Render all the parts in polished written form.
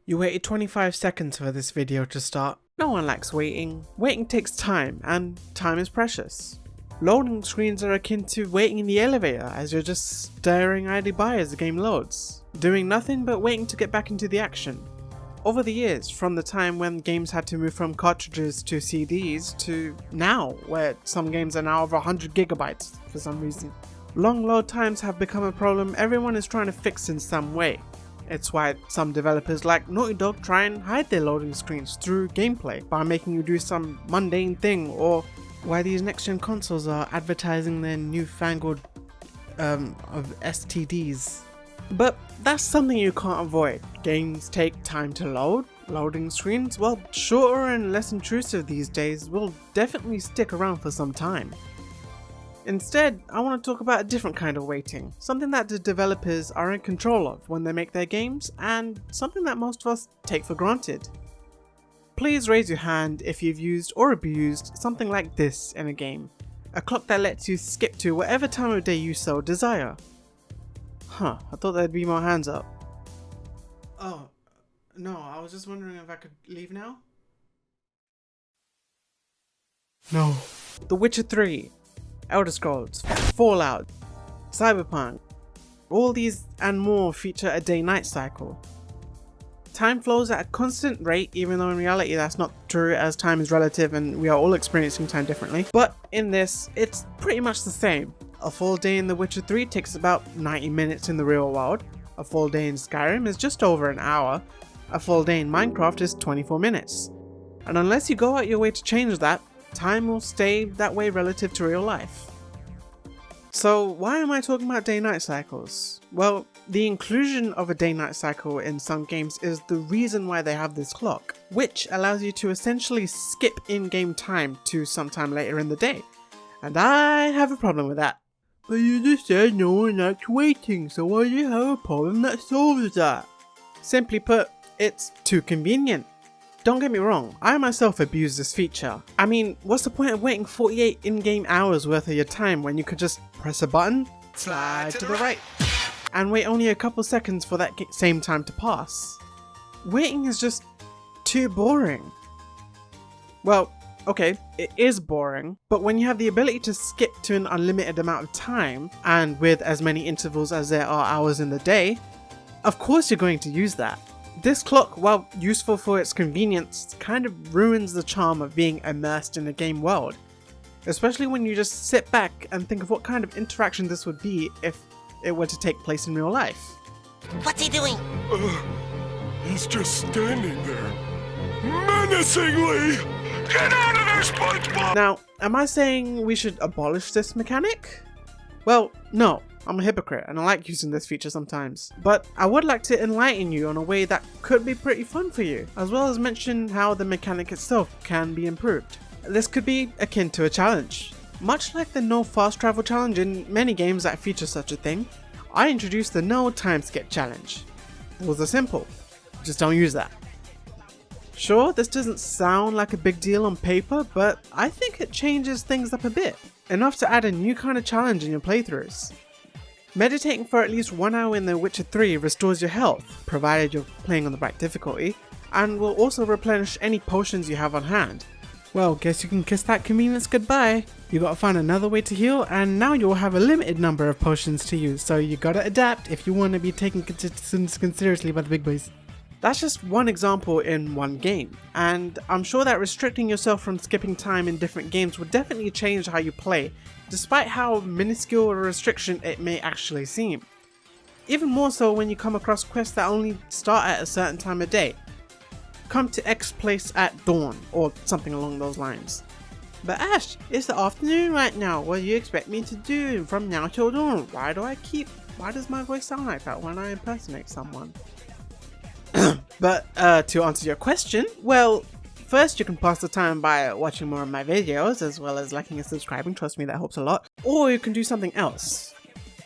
You waited 25 seconds for this video to start. No one likes waiting. Waiting takes time, and time is precious. Loading screens are akin to waiting in the elevator as you're just staring idly by as the game loads, doing nothing but waiting to get back into the action. Over the years, from the time when games had to move from cartridges to CDs to now, where some games are now over 100 gigabytes for some reason, long load times have become a problem everyone is trying to fix in some way. It's why some developers like Naughty Dog try and hide their loading screens through gameplay by making you do some mundane thing, or why these next-gen consoles are advertising their newfangled of STDs. But that's something you can't avoid. Games take time to load. Loading screens, while shorter and less intrusive these days, will definitely stick around for some time. Instead, I want to talk about a different kind of waiting, something that the developers are in control of when they make their games, and something that most of us take for granted. Please raise your hand if you've used or abused something like this in a game, a clock that lets you skip to whatever time of day you so desire. Huh, I thought there'd be more hands up. Oh, no, I was just wondering if I could leave now? No. The Witcher 3, Elder Scrolls, Fallout, Cyberpunk, all these and more feature a day-night cycle. Time flows at a constant rate, even though in reality that's not true, as time is relative and we are all experiencing time differently. But in this, it's pretty much the same. A full day in The Witcher 3 takes about 90 minutes in the real world. A full day in Skyrim is just over an hour. A full day in Minecraft is 24 minutes. And unless you go out your way to change that, time will stay that way relative to real life. So why am I talking about day-night cycles? Well, the inclusion of a day-night cycle in some games is the reason why they have this clock, which allows you to essentially skip in-game time to sometime later in the day. And I have a problem with that. But you just said no one likes waiting, so why do you have a problem that solves that? Simply put, it's too convenient. Don't get me wrong, I myself abuse this feature. I mean, what's the point of waiting 48 in-game hours worth of your time when you could just press a button, slide to the right, and wait only a couple seconds for that same time to pass? Waiting is just too boring. Well, okay, it is boring, but when you have the ability to skip to an unlimited amount of time, and with as many intervals as there are hours in the day, of course you're going to use that. This clock, while useful for its convenience, kind of ruins the charm of being immersed in a game world. Especially when you just sit back and think of what kind of interaction this would be if it were to take place in real life. What's he doing? He's just standing there, menacingly! Get out of there, SpongeBob! Now, am I saying we should abolish this mechanic? Well, no. I'm a hypocrite and I like using this feature sometimes, but I would like to enlighten you on a way that could be pretty fun for you, as well as mention how the mechanic itself can be improved. This could be akin to a challenge. Much like the no fast travel challenge in many games that feature such a thing, I introduced the no time skip challenge. Rules are simple, just don't use that. Sure, this doesn't sound like a big deal on paper, but I think it changes things up a bit, enough to add a new kind of challenge in your playthroughs. Meditating for at least 1 hour in The Witcher 3 restores your health, provided you're playing on the right difficulty, and will also replenish any potions you have on hand. Well, guess you can kiss that convenience goodbye. You gotta find another way to heal, and now you'll have a limited number of potions to use, so you gotta adapt if you want to be taken seriously by the big boys. That's just one example in one game, and I'm sure that restricting yourself from skipping time in different games would definitely change how you play, despite how minuscule a restriction it may actually seem. Even more so when you come across quests that only start at a certain time of day. Come to X place at dawn, or something along those lines. But Ash, it's the afternoon right now, what do you expect me to do from now till dawn? Why does my voice sound like that when I impersonate someone? But to answer your question, well, first you can pass the time by watching more of my videos, as well as liking and subscribing, trust me that helps a lot. Or you can do something else.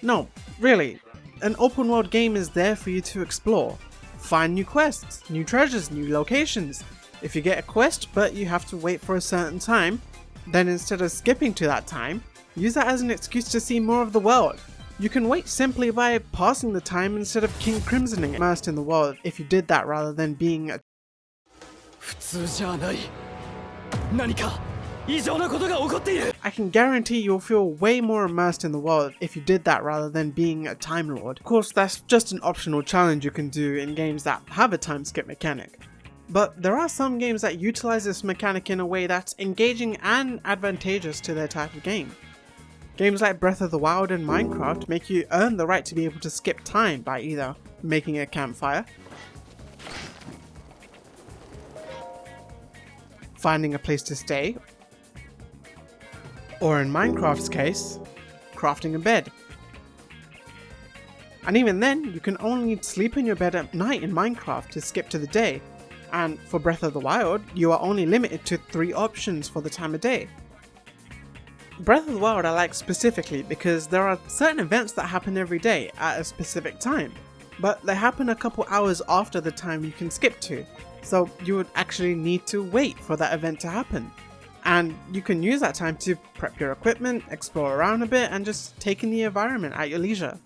No, really, an open world game is there for you to explore. Find new quests, new treasures, new locations. If you get a quest but you have to wait for a certain time, then instead of skipping to that time, use that as an excuse to see more of the world. You can wait simply by passing the time instead of King Crimsoning immersed in the world if you did that rather than being a I can guarantee you'll feel way more immersed in the world if you did that rather than being a Time Lord. Of course, that's just an optional challenge you can do in games that have a time skip mechanic. But there are some games that utilize this mechanic in a way that's engaging and advantageous to their type of game. Games like Breath of the Wild and Minecraft make you earn the right to be able to skip time by either making a campfire, finding a place to stay, or in Minecraft's case, crafting a bed. And even then, you can only sleep in your bed at night in Minecraft to skip to the day, and for Breath of the Wild, you are only limited to 3 options for the time of day. Breath of the Wild I like specifically because there are certain events that happen every day at a specific time, but they happen a couple hours after the time you can skip to, so you would actually need to wait for that event to happen. And you can use that time to prep your equipment, explore around a bit, and just take in the environment at your leisure.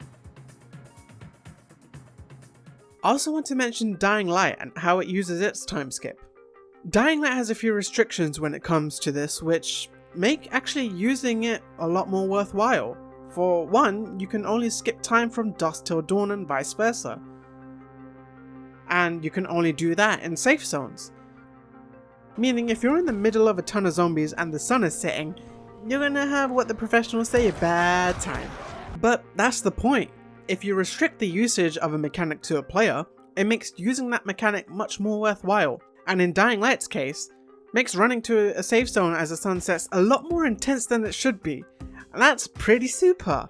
I also want to mention Dying Light and how it uses its time skip. Dying Light has a few restrictions when it comes to this, which make actually using it a lot more worthwhile. For one, you can only skip time from dusk till dawn and vice versa. And you can only do that in safe zones. Meaning if you're in the middle of a ton of zombies and the sun is setting, you're gonna have what the professionals say a bad time. But that's the point. If you restrict the usage of a mechanic to a player, it makes using that mechanic much more worthwhile. And in Dying Light's case, makes running to a safe zone as the sun sets a lot more intense than it should be. And that's pretty super.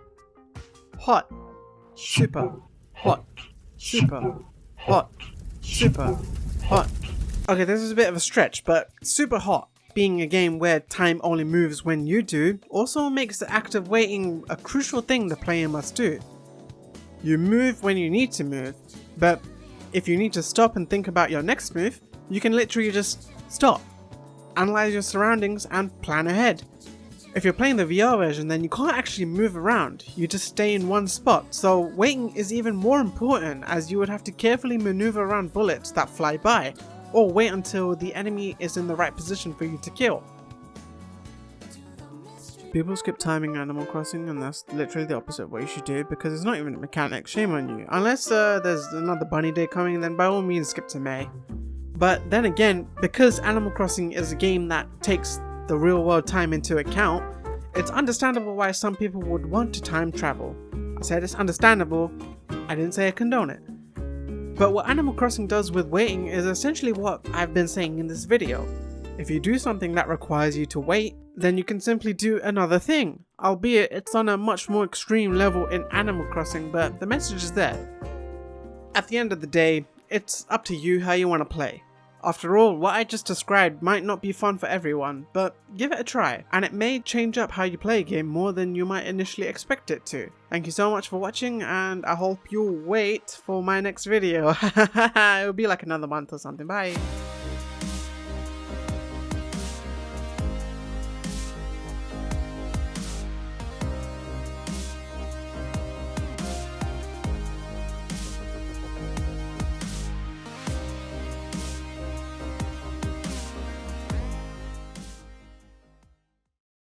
Hot. Super. Hot. Super. Hot. Super. Hot. Okay, this is a bit of a stretch, but super hot, being a game where time only moves when you do, also makes the act of waiting a crucial thing the player must do. You move when you need to move, but if you need to stop and think about your next move, you can literally just stop, analyze your surroundings, and plan ahead. If you're playing the VR version, then you can't actually move around, you just stay in one spot, so waiting is even more important as you would have to carefully maneuver around bullets that fly by, or wait until the enemy is in the right position for you to kill. People skip timing in Animal Crossing, and that's literally the opposite of what you should do because it's not even a mechanic, shame on you. Unless there's another bunny day coming, then by all means skip to May. But then again, because Animal Crossing is a game that takes the real world time into account, it's understandable why some people would want to time travel. I said it's understandable, I didn't say I condone it. But what Animal Crossing does with waiting is essentially what I've been saying in this video. If you do something that requires you to wait, then you can simply do another thing. Albeit it's on a much more extreme level in Animal Crossing, but the message is there. At the end of the day, it's up to you how you want to play. After all, what I just described might not be fun for everyone, but give it a try, and it may change up how you play a game more than you might initially expect it to. Thank you so much for watching, and I hope you'll wait for my next video. It'll be like another month or something. Bye!